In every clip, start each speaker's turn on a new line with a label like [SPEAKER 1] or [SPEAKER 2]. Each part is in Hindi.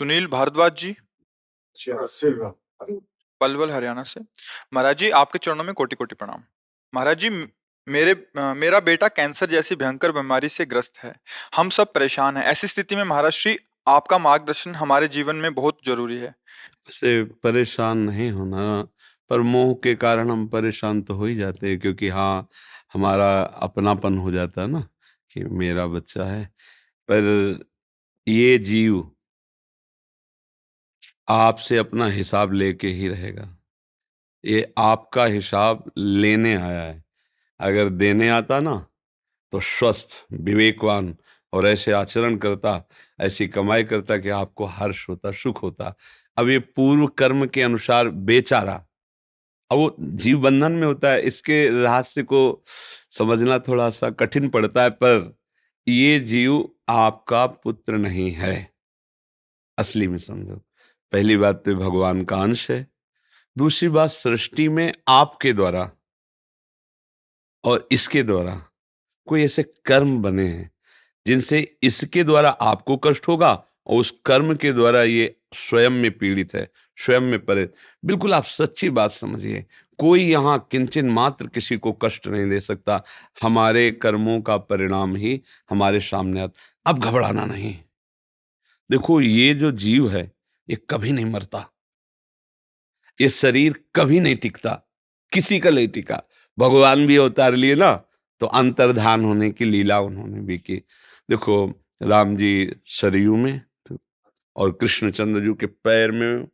[SPEAKER 1] सुनील भारद्वाज जी, पलवल हरियाणा से। महाराज जी, आपके चरणों में कोटि कोटि प्रणाम। महाराज जी, मेरा बेटा कैंसर जैसी भयंकर बीमारी से ग्रस्त है। हम सब परेशान हैं। ऐसी स्थिति में महाराज श्री, आपका मार्गदर्शन हमारे जीवन में बहुत जरूरी है।
[SPEAKER 2] से परेशान नहीं होना, पर मोह के कारण हम परेशान तो हो ही जाते हैं, क्योंकि हाँ, हमारा अपनापन हो जाता है ना कि मेरा बच्चा है। पर ये जीव आपसे अपना हिसाब लेके ही रहेगा। ये आपका हिसाब लेने आया है। अगर देने आता ना, तो स्वस्थ, विवेकवान और ऐसे आचरण करता, ऐसी कमाई करता कि आपको हर्ष होता, सुख होता। अब ये पूर्व कर्म के अनुसार बेचारा, अब वो जीव बंधन में होता है। इसके रहस्य को समझना थोड़ा सा कठिन पड़ता है, पर ये जीव आपका पुत्र नहीं है। असली में समझो, पहली बात तो भगवान का अंश है। दूसरी बात, सृष्टि में आपके द्वारा और इसके द्वारा कोई ऐसे कर्म बने हैं जिनसे इसके द्वारा आपको कष्ट होगा, और उस कर्म के द्वारा ये स्वयं में पीड़ित है, स्वयं में परे। बिल्कुल आप सच्ची बात समझिए, कोई यहाँ किंचन मात्र किसी को कष्ट नहीं दे सकता। हमारे कर्मों का परिणाम ही हमारे सामने आता। अब घबराना नहीं। देखो, ये जो जीव है, ये कभी नहीं मरता। ये शरीर कभी नहीं टिकता, किसी का नहीं टिका। भगवान भी अवतार लिए ना, तो अंतर्धान होने की लीला उन्होंने भी की। देखो, राम जी सरयू में, और कृष्णचंद्र जी के पैर में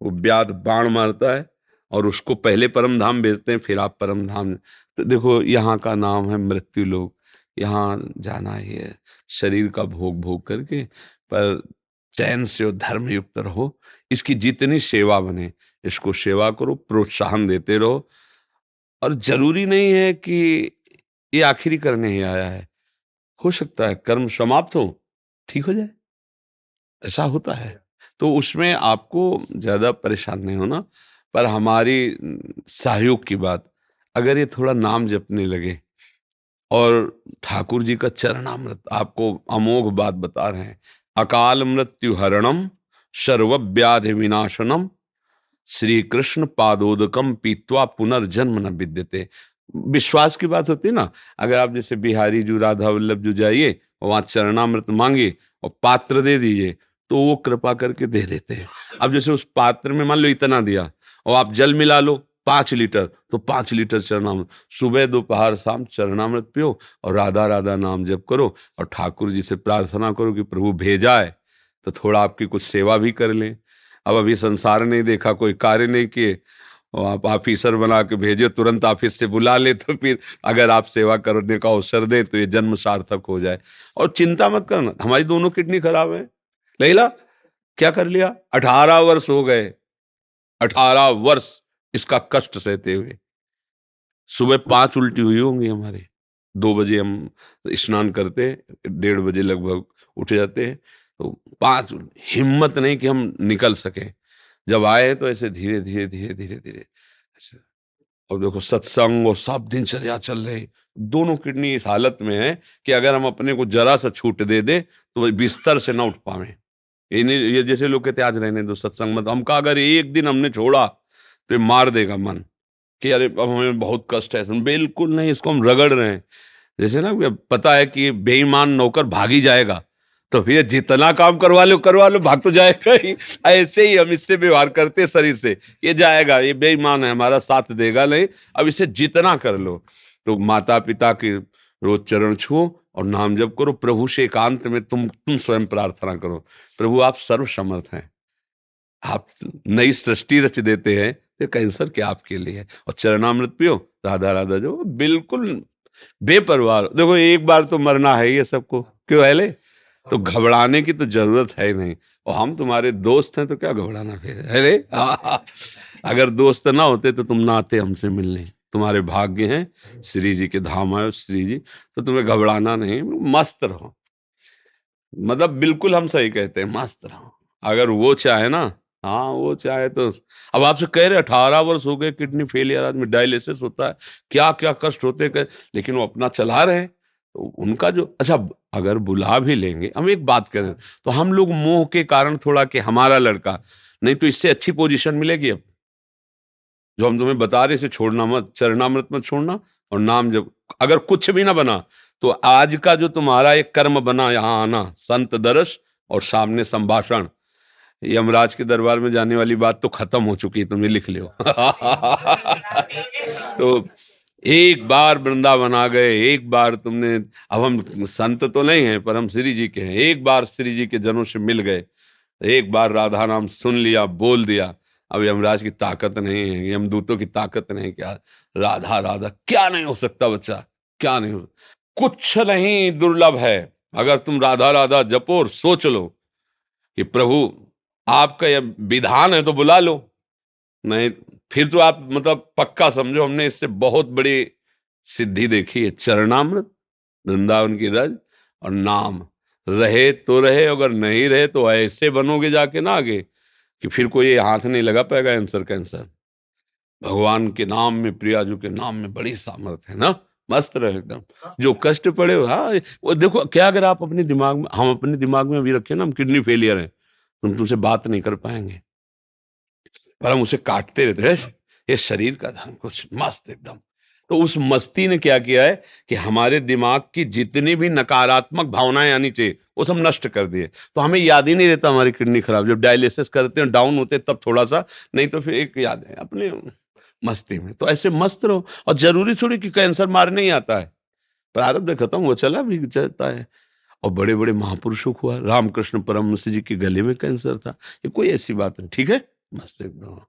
[SPEAKER 2] वो व्याध बाण मारता है, और उसको पहले परम धाम भेजते हैं, फिर आप परम धाम। तो देखो, यहाँ का नाम है मृत्यु लोक। यहाँ जाना ही है, शरीर का भोग भोग करके, पर चैन से और धर्म युक्त रहो। इसकी जितनी सेवा बने, इसको सेवा करो, प्रोत्साहन देते रहो। और जरूरी नहीं है कि ये आखिरी करने ही आया है। हो सकता है कर्म समाप्त हो, ठीक हो जाए, ऐसा होता है। तो उसमें आपको ज्यादा परेशान नहीं होना। पर हमारी सहयोग की बात, अगर ये थोड़ा नाम जपने लगे, और ठाकुर जी का चरणामृत आपको अमोघ बात बता रहे हैं। अकाल मृत्यु हरणम, सर्व व्याधि विनाशनम, श्री कृष्ण पादोदकम पीत्वा पुनर्जन्म न विद्यते। विश्वास की बात होती है ना। अगर आप जैसे बिहारी जी, राधा वल्लभ जी जाइए, और वहां चरणामृत मांगे और पात्र दे दीजिए, तो वो कृपा करके दे देते हैं। अब जैसे उस पात्र में मान लो इतना दिया, और आप जल मिला लो 5 लीटर, तो 5 लीटर चरणामृत, सुबह दोपहर शाम चरणामृत पियो, और राधा राधा नाम जप करो, और ठाकुर जी से प्रार्थना करो कि प्रभु भेजा है तो थोड़ा आपकी कुछ सेवा भी कर लें। अब अभी संसार नहीं देखा, कोई कार्य नहीं किए, और आप ऑफिसर बना के भेजे, तुरंत ऑफिस से बुला ले, तो फिर अगर आप सेवा करने का अवसर दे तो ये जन्म सार्थक हो जाए। और चिंता मत करना, हमारी दोनों किडनी खराब है। लैला, क्या कर लिया? 18 वर्ष हो गए, 18 वर्ष इसका कष्ट सहते हुए। सुबह 5 उल्टी हुई होंगी हमारे। 2 बजे हम स्नान करते हैं, 1:30 बजे लगभग उठ जाते हैं, तो 5, हिम्मत नहीं कि हम निकल सके। जब आए तो ऐसे धीरे धीरे धीरे धीरे धीरे ऐसे। और देखो, सत्संग और सब दिनचर्या चल रही, दोनों किडनी इस हालत में है कि अगर हम अपने को जरा सा छूट दे दे तो वो बिस्तर से ना उठ पावे। ये नहीं, ये जैसे लोग कहते आज रहने दो सत्संग मत, हमका अगर एक दिन हमने छोड़ा तो ये मार देगा मन कि अरे अब हमें बहुत कष्ट है। बिल्कुल नहीं, इसको हम रगड़ रहे हैं। जैसे ना, पता है कि बेईमान नौकर भाग ही जाएगा, तो फिर जितना काम करवा लो, भाग तो जाएगा ही। ऐसे ही हम इससे व्यवहार करते शरीर से, ये जाएगा, ये बेईमान है, हमारा साथ देगा नहीं, अब इसे जितना कर लो। तो माता पिता के रोज चरण छुओ और नाम जप करो। प्रभु से एकांत में तुम स्वयं प्रार्थना करो, प्रभु आप सर्व समर्थ हैं, आप नई सृष्टि रच देते हैं, तो कैंसर क्या आपके लिए है। और चरणामृत पियो, राधा राधा जो, बिल्कुल बेपरवाह। देखो, एक बार तो मरना है ये सबको, क्यों है ले, तो घबराने की तो जरूरत है नहीं। और हम तुम्हारे दोस्त हैं, तो क्या घबराना फिर है ले। अगर दोस्त ना होते तो तुम ना आते हमसे मिलने। तुम्हारे भाग्य हैं, श्री जी के धाम आए श्री जी, तो तुम्हें घबराना नहीं, मस्त रहो। मतलब बिल्कुल हम सही कहते हैं, मस्त रहो। अगर वो चाहे ना, हाँ वो चाहे तो। अब आपसे कह रहे 18 वर्ष हो गए, किडनी फेलियर, आदमी डायलिसिस होता है, क्या क्या कष्ट होते कर, लेकिन वो अपना चला रहे हैं। तो उनका जो अच्छा, अगर बुला भी लेंगे, हम एक बात करें, तो हम लोग मोह के कारण थोड़ा कि हमारा लड़का, नहीं तो इससे अच्छी पोजीशन मिलेगी अब, जो हम तुम्हें बता रहे, इसे छोड़ना मत, चरणामृत मत छोड़ना। और नाम जब अगर कुछ भी ना बना, तो आज का जो तुम्हारा एक कर्म बना, यहाँ आना, संत दर्श और सामने संभाषण, यमराज के दरबार में जाने वाली बात तो खत्म हो चुकी है, तुम्हें लिख लियो। तो एक बार वृंदावन आ गए, एक बार तुमने, अब हम संत तो नहीं हैं पर हम श्री जी के हैं, एक बार श्री जी के जनों से मिल गए, एक बार राधा नाम सुन लिया, बोल दिया, अब यमराज की ताकत नहीं है, यमदूतों की ताकत नहीं, क्या राधा राधा क्या नहीं हो सकता बच्चा, क्या नहीं हो, कुछ नहीं दुर्लभ है। अगर तुम राधा राधा जपो और सोच लो कि प्रभु आपका यह विधान है तो बुला लो, नहीं फिर तो आप मतलब पक्का समझो हमने इससे बहुत बड़ी सिद्धि देखी है। चरणामृत, वृंदावन की रज और नाम, रहे तो रहे, अगर नहीं रहे तो ऐसे बनोगे जाके ना आगे कि फिर कोई हाथ नहीं लगा पाएगा आंसर कैंसर। भगवान के नाम में, प्रियाजू के नाम में बड़ी सामर्थ्य है ना, मस्त रहे एकदम। जो कष्ट पड़े हो, हाँ वो देखो क्या, अगर आप अपने दिमाग में, हम अपने दिमाग में अभी रखे ना हम किडनी फेलियर है, हम तुमसे बात नहीं कर पाएंगे, पर हम उसे काटते रहते हैं, ये शरीर का धन कुछ मस्त एकदम। तो उस मस्ती ने क्या किया है कि हमारे दिमाग की जितनी भी नकारात्मक भावनाएं आनी चाहिए वो सब नष्ट कर दिए। तो हमें याद ही नहीं रहता हमारी किडनी खराब, जब डायलिसिस करते हैं डाउन होते हैं तब थोड़ा सा, नहीं तो फिर एक याद है अपने मस्ती में। तो ऐसे मस्त रहो, और जरूरी थोड़ी कि कैंसर मारने ही आता है, प्रारब्ध खत्म हो चला भी चलता है। और बड़े बड़े महापुरुषों को हुआ, रामकृष्ण परमहंस जी के गले में कैंसर था, ये कोई ऐसी बात नहीं, ठीक है, मस्त एकदम।